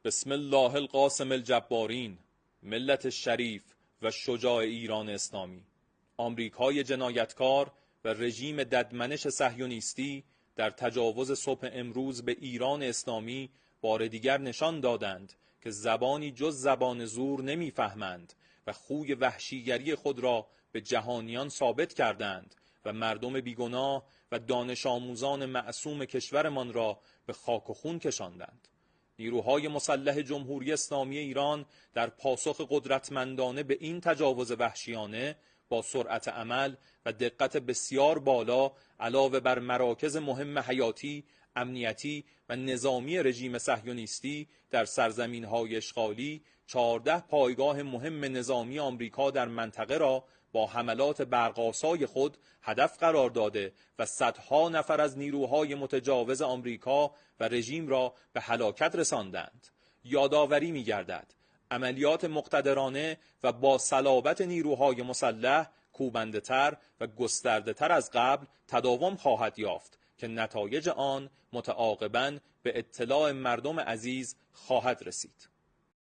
بسم الله القاسم الجبارین، ملت شریف و شجاع ایران اسلامی. آمریکای جنایتکار و رژیم ددمنش صهیونیستی در تجاوز صبح امروز به ایران اسلامی بار دیگر نشان دادند که زبانی جز زبان زور نمیفهمند و خوی وحشیگری خود را به جهانیان ثابت کردند و مردم بیگناه و دانش آموزان معصوم کشورمان را به خاک و خون کشاندند. نیروهای مسلح جمهوری اسلامی ایران در پاسخ قدرتمندانه به این تجاوز وحشیانه با سرعت عمل و دقت بسیار بالا علاوه بر مراکز مهم حیاتی، امنیتی و نظامی رژیم صهیونیستی در سرزمین‌های اشغالی 14 پایگاه مهم نظامی آمریکا در منطقه را با حملات برق‌آسای خود هدف قرار داده و صدها نفر از نیروهای متجاوز آمریکا و رژیم را به هلاکت رساندند. یادآوری می‌گردد عملیات مقتدرانه و با صلابت نیروهای مسلح کوبنده‌تر و گسترده‌تر از قبل تداوم خواهد یافت که نتایج آن متعاقباً به اطلاع مردم عزیز خواهد رسید.